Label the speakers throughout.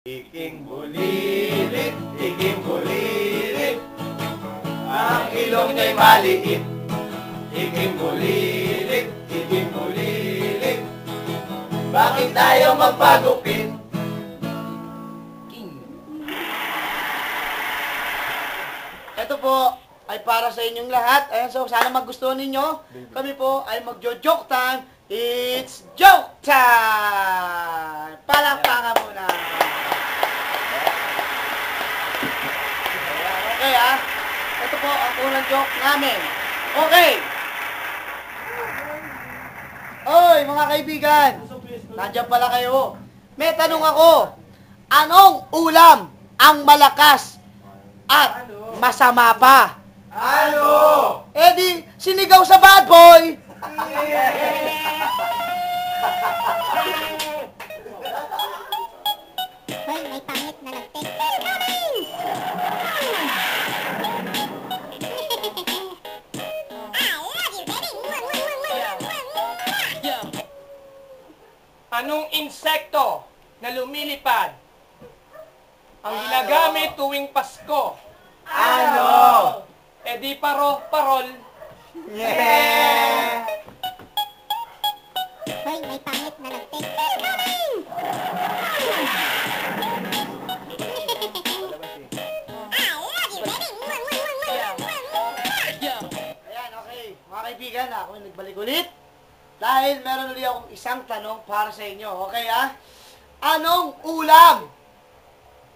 Speaker 1: Iking bulilit, ang ilong niya'y maliit. Iking bulilit, bakit tayo magpagupit?
Speaker 2: Ito po ay para sa inyong lahat. Ayan, so sana magustuhan ninyo. Kami po ay magjo-joke time. It's joke time! Palakpakan muna! Okay ah. Ito po ang unang joke namin. Okay. Oy, mga kaibigan. Nandiyan pala kayo. May tanong ako. Anong ulam ang malakas at masama pa?
Speaker 1: Ano?
Speaker 2: Eh di, sinigaw sa bad boy.
Speaker 3: Hoy, may pangit na nagtek.
Speaker 4: Anong insekto na lumilipad ang ginagamit tuwing Pasko?
Speaker 1: Ano?
Speaker 4: E di parol.
Speaker 1: Yeah!
Speaker 3: Hoy, may pangit na nagtek.
Speaker 2: Ayan, okay. Mga kaibigan, ako ay nagbalik ulit. Dahil meron ulit akong isang tanong para sa inyo. Okay ah? Anong ulam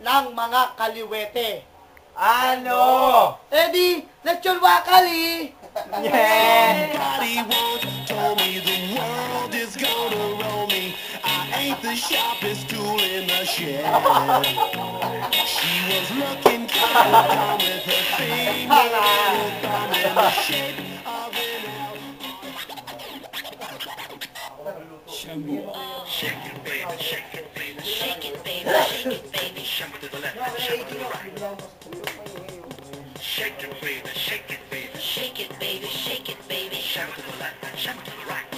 Speaker 2: ng mga kaliwete?
Speaker 1: Ano?
Speaker 2: Eh di, lechon wakali.
Speaker 1: Yeah!
Speaker 5: Somebody once told me the world is gonna roll me. I ain't the sharpest tool in the shed. She was looking kind of dumb with her finger and her thumb in the shape of an L. Shake it, baby, shake it, baby, shake it, baby, shake it, baby, shake it to the left, shake it to the right. Shake it, baby, shake it, baby, shake it, baby, shake it, baby, shake it to the left, shake it to the right.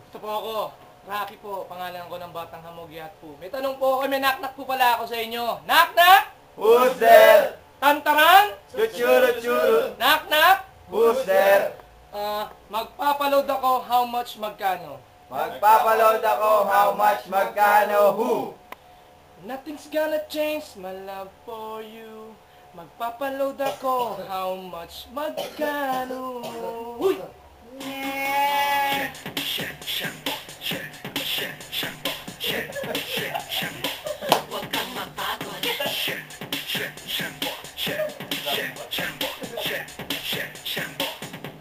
Speaker 4: Ito po ako. Rocky po, pangalan ko ng Batang Hamogyat po. May tanong po, may knock-knock po pala ako sa inyo. Knock-knock!
Speaker 1: Who's there?
Speaker 4: Tantaran!
Speaker 1: Chuchuru-churu.
Speaker 4: Knock-knock!
Speaker 1: Who's there?
Speaker 4: Magpapaload ako, how much magkano?
Speaker 1: Magpapaload ako, how much, magkano, who?
Speaker 4: Nothing's gonna change my love for you. Magpapaload ako, how much magkano? Uy!
Speaker 6: Huwag kang mapagod.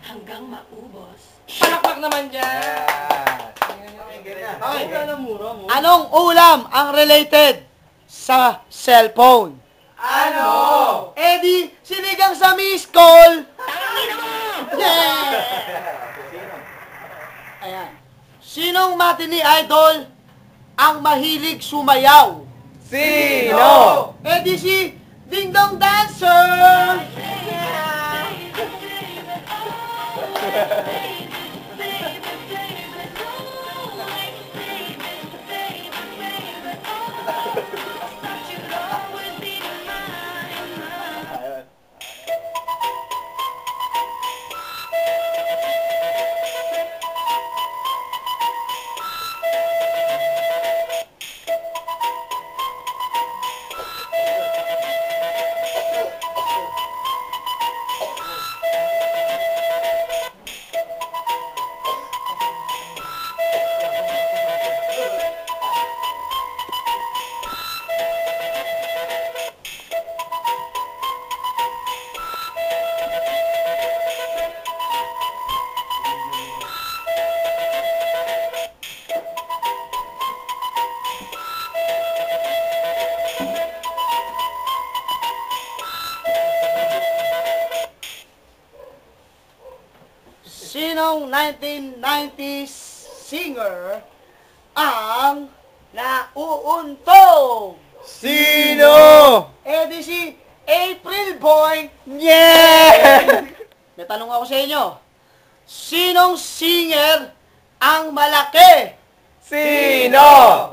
Speaker 6: Hanggang maubos.
Speaker 4: Palakpak naman dyan!
Speaker 2: Okay. Anong ulam ang related sa cellphone?
Speaker 1: Ano?
Speaker 2: Eh di, sinigang sa miss call. Yeah! Ayan. Sinong matini idol ang mahilig sumayaw?
Speaker 1: Sino?
Speaker 2: Eh di si Ding Dong Dancer! Sinong 1990s singer ang nauuntog?
Speaker 1: Sino?
Speaker 2: Eh di si April Boy. Yeah! May tanong ako sa inyo. Sinong singer ang malaki?
Speaker 1: Sino?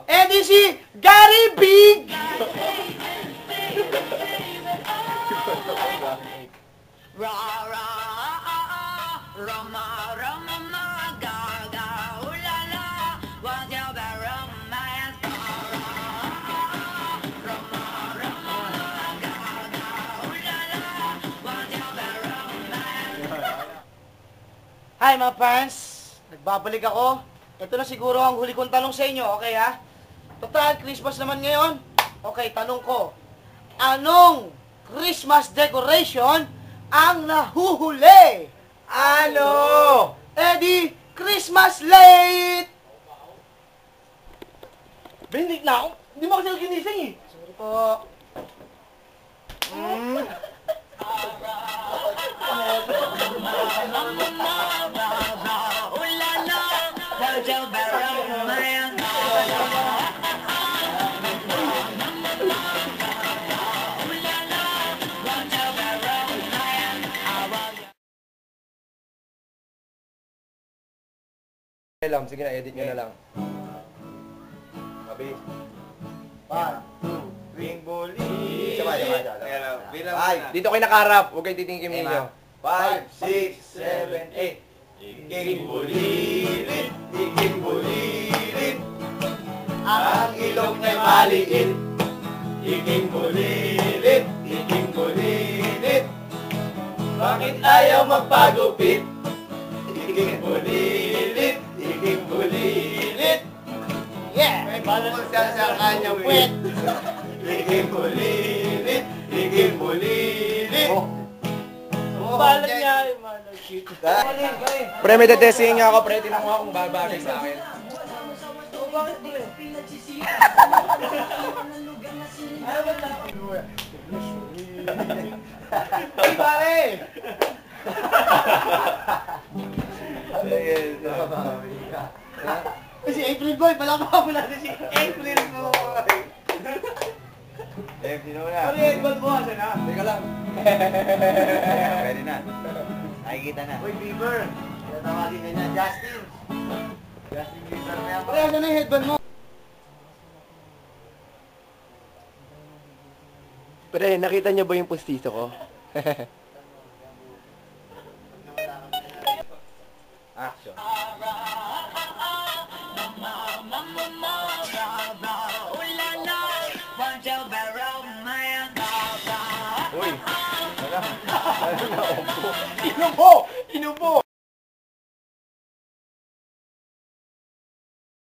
Speaker 2: Eh di si Gary Big! Hi mga fans! Nagbabalik ako. Ito na siguro ang huli kong tanong sa inyo, okay ha? Total, Christmas naman ngayon. Okay, tanong ko. Anong Christmas decoration ang nahuhuli?
Speaker 1: Ano?
Speaker 2: Eddie, Christmas late!
Speaker 4: Bendik na ako. Hindi mo kasi ako ginising eh.
Speaker 2: Sorry po.
Speaker 1: Sige na, edit nyo na lang. Mabilis. 1, 2, 3, buli. Sama. Dito kayo nakaharap. Huwag kayo titingin ninyo. 5, 6, 7, 8. Iking bulilit, iking bulilit. Ang ilong niya'y maliit. Iking bulilit, iking bulilit. Bakit ayaw magpagupit? Iking bulilit, iking bulilit.
Speaker 2: Yeah!
Speaker 1: May bukol siya sa kanyang puwet. Iking bulilit, iking bulilit.
Speaker 4: Balat niya ay malagkit.
Speaker 1: Pre, may detesting nga ako, pre. Tinang mo akong babagay sa akin.
Speaker 2: Hey, pare! Si April Boy, palakpakan mo natin si April Boy!
Speaker 1: Sino na?
Speaker 2: Pare, headband mo, asa na?
Speaker 1: Teka lang. Pwede na. Nakikita na.
Speaker 2: Uy, Bieber! Tinatawagin ka niya, Justin!
Speaker 1: Justin Bieber na yan.
Speaker 2: Pare, asa na yung headband mo?
Speaker 1: Pre, nakita niyo ba yung pustiso ko? Action. Uy! Inubo! Inubo!